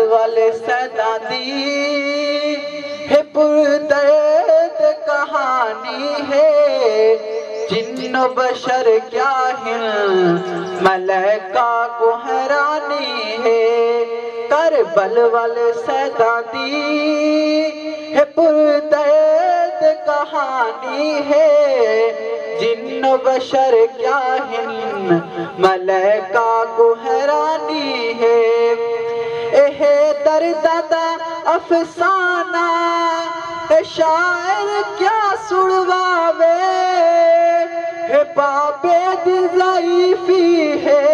वाले सैदादी है पुरदर्द कहानी है। जिन्न बशर क्या है मलाइका को हैरानी है। करबल वाले सैदादी है पुरदर्द कहानी है। जिन्न बशर क्या है मलाइका को हैरानी है। एहे दरदादा अफसाना शायर क्या सुड़वावे है। बाबे दी ज़ईफ़ी है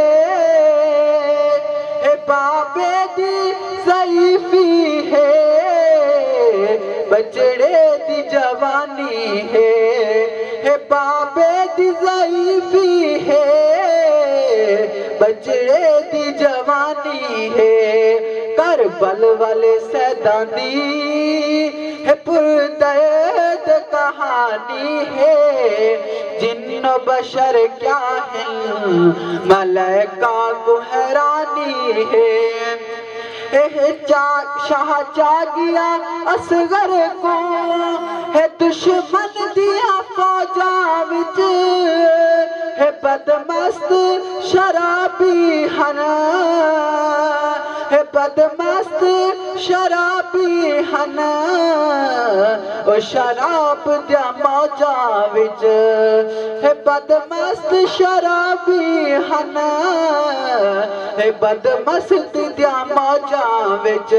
बाबे दी ज़ईफ़ी है। बचड़े दी जवानी है बाबे दी ज़ईफ़ी है। बचड़े दी जवानी है। करबल वाले सैदादी है पुरदर्द कहानी है। जिन्न बशर क्या है मलाइका को हैरानी है। शाह जागिया असगर को है दुश्मन दिया फौजा विच है। बदमस्त शराबी हना है बदमस्त शराबी हना ओ शराब दिया मौजा विच है। बदमस्त शराबी हना है बदमस्त दिया मौजा विच।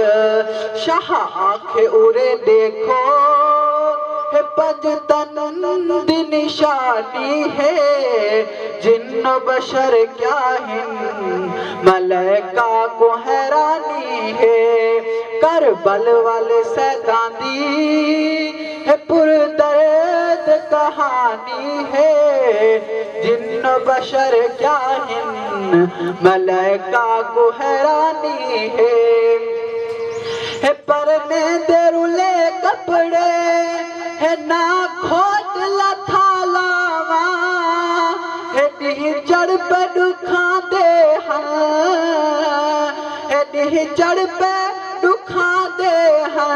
शाह आखे उरे देखो है पंजतन दी निशानी है। जिन्न बशर क्या है मलाइका को हैरानी है। करबल वाले सैदादी है पुरदर्द कहानी है। जिन्न बशर क्या है मलाइका को हैरानी है। परने देरुले कपड़े है ना खोट लथालावा है। डी जड़ पे दुखा दे है डी जड़ पे दुखा दे है।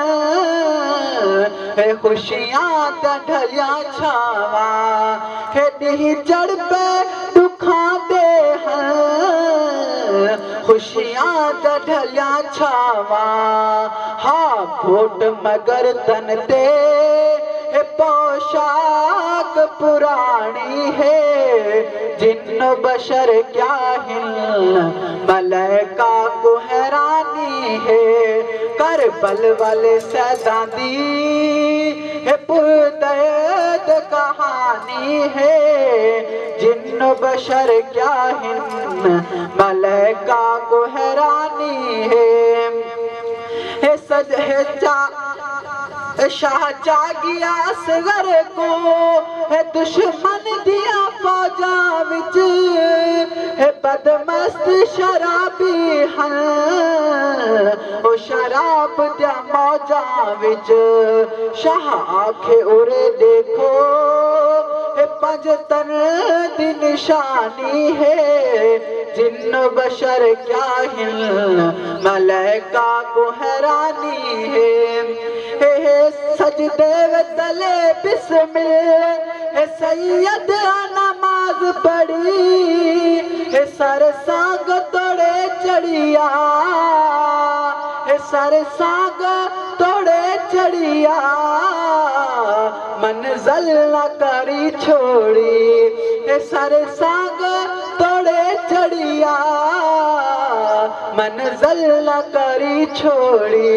खुशियाँ ढलिया छावा है डी जड़ पे दुखा दे खुशियाँ ढलिया छावा। हाँ खोट मगर तन दे पोशाक पुरानी है। जिन्न बशर क्या है मलाइका को हैरानी है। करबल वाले सैदादी है पुरदर्द कहानी है। जिन्न बशर क्या है मलाइका को हैरानी है। सज है शाह जागिया असगर को है दुश्मन दिया फौजा विच है। बदमस्त शराबी हन ओ शराब दिया मौजा विच। शाह आखे उरे देखो है पंजतन दी निशानी है। जिन्न बशर क्या है मलाइका को हैरानी है। सजदे व तले बिस्मिल है सैयद नमाज पढ़ी है। सर सांग तोड़े चढ़िया है सर सांग तोड़े चढ़िया। मंज़िल न करी छोड़ी है सर सांग तोड़े चढ़िया। मंज़िल न करी छोड़ी।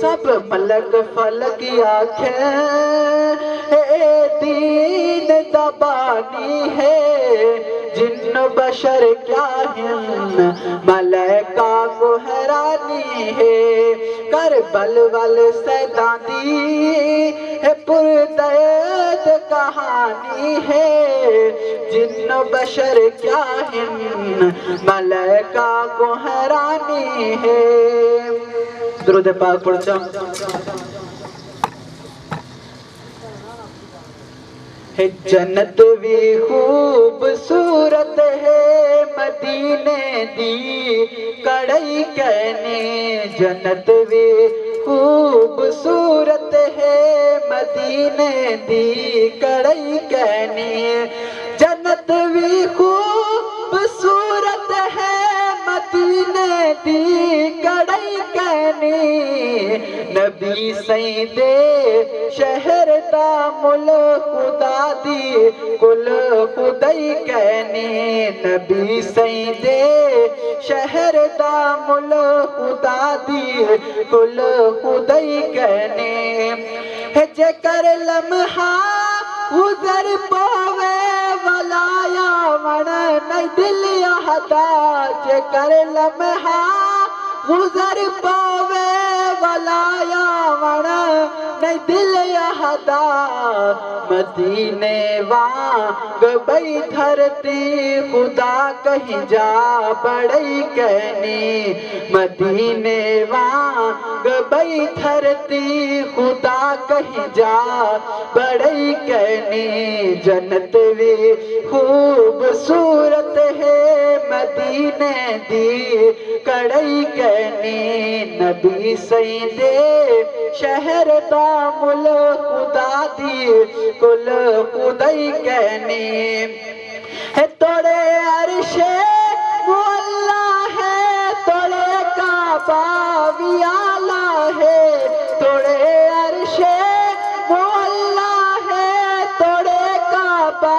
सब मलक फलक आँखें दीन दबानी है। जिन्न बशर क्या है मलाइका को हैरानी है। करबल वाले सैदादी है पुरदर्द कहानी है। जिन्न बशर क्या है मलाइका को हैरानी है। दुरूद पाक पढ़ो। है जन्नत भी खूबसूरत है मदीने दी कड़ई कहने जन्नत भी खूबसूरत है मदीने दी कड़ई कहने जन्नत भी खूबसूरत है मदीने दी कड़ई कहने नबी सईदे शहर दा मुल खुदा दी कुल खुदाई कहने नबी सईदे शहर दा मुल खुदा दी कुल खुदाई कहने है जेकर लम्हा गुजर पावे वलाया मन नहीं दिल हदा जेकर लम्हा गुजर पावे वलाया मन नहीं दिल हदा मदीने वांग बई धरती खुदा कहीं जा बड़ई कहनी मदीने वांग बई धरती खुदा कहीं जा बड़ई कहनी जन्नत भी खूबसूरत है मदीने दी कड़ई कहनी नबी सईदे शहर दा मुल खुदा दी कुल खुदाई कहनी है तोड़े अरशे मुअल्ला है तोड़े काबा भी आला है तोड़े अरशे मुअल्ला है तोड़े काबा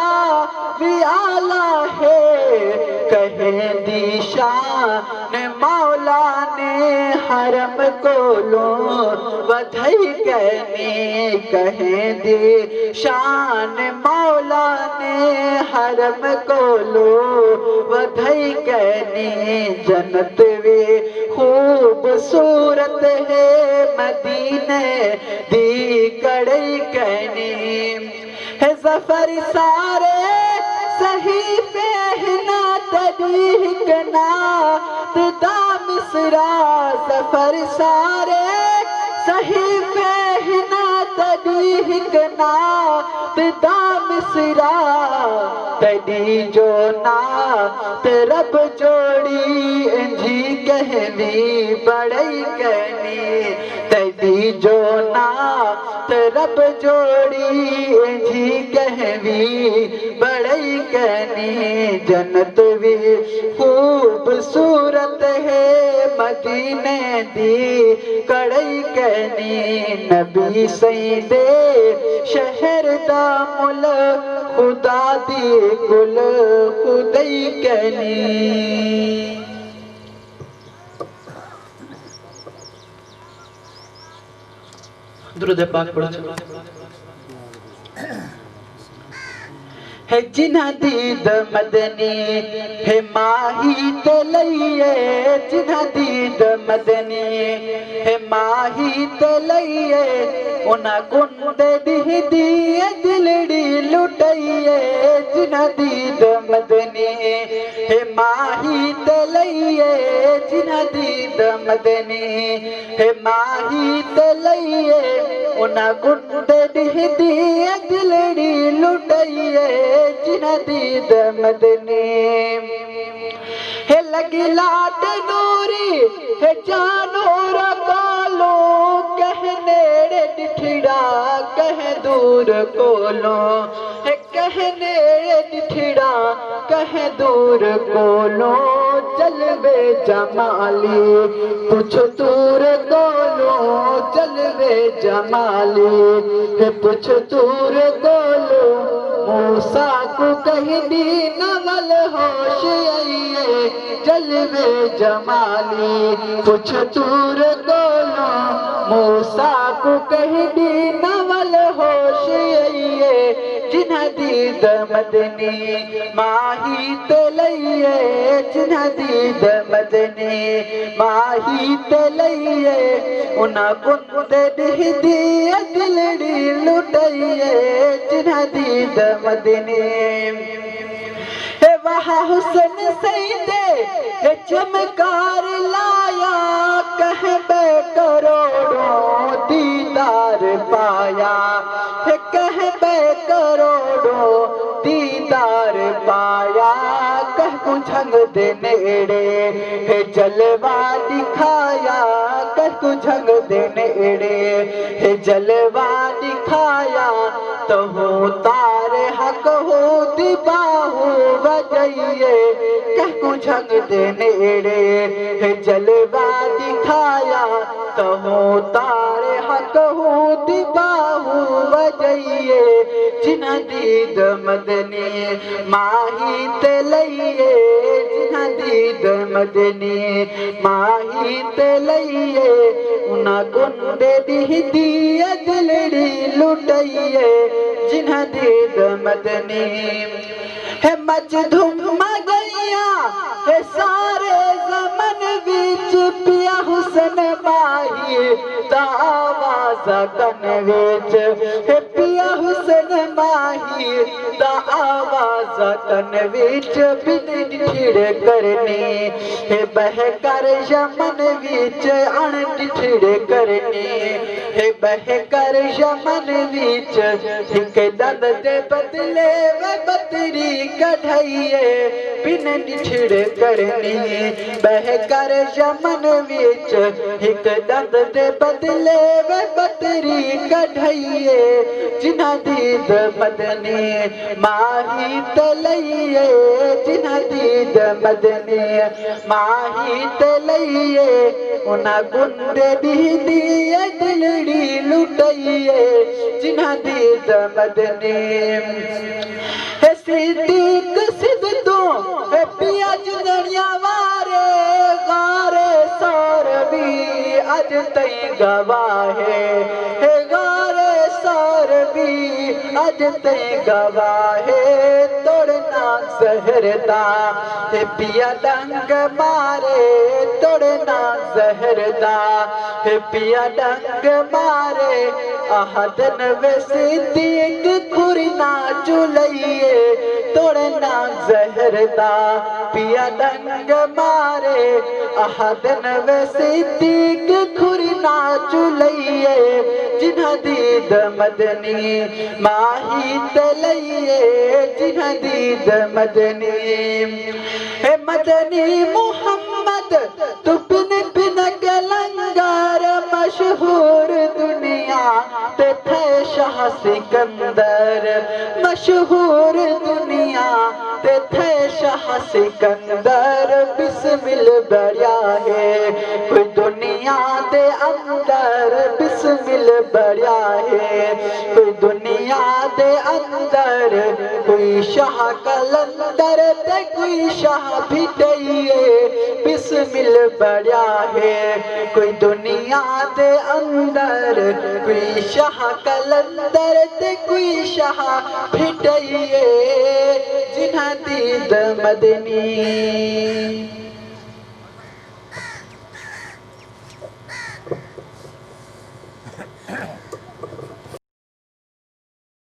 भी आला है कहे दी शान मौला ने हरम कोलो बधाई कहने कहे दी शान मौला ने हरम कोलो बधाई कहने जन्नत भी खूबसूरत है मदीने दी कड़ई कहने है जफर सारे सही पहना तरीक नात दा मिसरा सफर सारे सही पहना तरीक नात दा मिसरा तड़ी जो नात रब जोड़ी इंजी कहवी बड़ई कहनी तड़ी जो नात रब जोड़ी इंजी कहवी बड़ई कहनी जन्नत भी खूबसूरत है मदीने दी कड़ई कहनी नबी सईदे शहर दा मुल खुदा दी कुल खुदाई कहनी दुरूद पाक पढ़ो है जिन्हा दीद मदनी है माही ते लइए जिन्हा दीद मदनी है माही ते लइए उना कुंद दी दिलड़ी लुटइए जिन्हा दीद मदनी है माही ते लइए जिन्हा दीद मदनी है माही ते लइए उना कुंद दी दिलड़ी लुटइए जिन्हा दीद मदनी है लगी लाट नूरी है जानूर कालो कह नेड़े डिठड़ा कह दूर कोलो है कह नेड़े डिठड़ा कह दूर कोलो चलवे जमाली कुछ दूर कोलो चलवे जमाली है कुछ दूर कोलो मूसा को कहीं दी नवल होश आइए जलवे जमाली कुछ दूर कोलो मूसा को कहीं दी नवल होश आइए जिन्हा दीद मदनी माही ते लइए जिन्हा दीद मदनी माही ते लइए उना कुंद दी दिलड़ी लुटइए जिन्हा दीद मदनी है वहाँ हुसन सईदे है चमकार लाया कह बे करोड़ों दीदार पाया है कह बे करोड़ों दिखाया कर को झंग देने एड़े हे जलवा दिखाया तो हो तारे हक हो दिबाहू बजाइए कह को झंग देने एड़े हे जलवा दिखाया तो हो तारे हक हो दिबाहू बजाइए जिन्ह दीद मदनी माही ते लइए जिन्ह दीद मदनी माही ते लइए उना गुंडे दी दिया दिलड़ी लुटाइए जिन्ह दीद मदनी है मच धुम गैया है सारे जमन विच पिया हुसन माही दावाज़ कन विच है पिया हुसन माही दा आवाज़ कन विच बिन ठिड़ करनी है बह कर यमन विच अण ठिड़ करनी है बह कर यमन विच हिक दंद दे बदले वे बतरी कढ़ाइए बिन ठिड़ करनी बह कर यमन विच हिक दंद दे बदले वे बतरी कढ़ाइए जिन्ह दीद मदनी माही तलइए जिन्ह दीद मदनी माही तलइए उना गुंडे दी दिए दिलड़ी लुटाइए जिन्ह दीद मदनी है सिद्दीक सिद्धू है पिया जिंदड़िया वारे गारे सौरवी अज तई गवाहे है गारे सौरवी अज तई गवाहे तोड़ना जहरदा है पिया डंग मारे तोड़ना जहरदा है पिया डंग मारे आहदन वे सिद्दीक खुरना चुलइए तोड़ना जहरदा पिया डंग मारे आहदन वे सिद्दीक खुरना चुलइए जिन्ह दीद मदनी माही तलइए जिन्ह दीद मदनी हे मदनी मुहम्मद तू बिन बिन गलंगार मशहूर दुनिया ते थे शाह सिकंदर मशहूर दुनिया ते थे शाह सिकंदर बिस्मिल बढ़िया है कोई दुनिया दे अंदर बिस्मिल बढ़िया है कोई दुनिया दे अंदर कोई शाह कलंदर ते कोई शाह भिटइए बिस्मिल बढ़िया है कोई दुनिया दे अंदर कोई शाह कलंदर ते कोई शाह भिटइए जिन्ह दीद मदनी।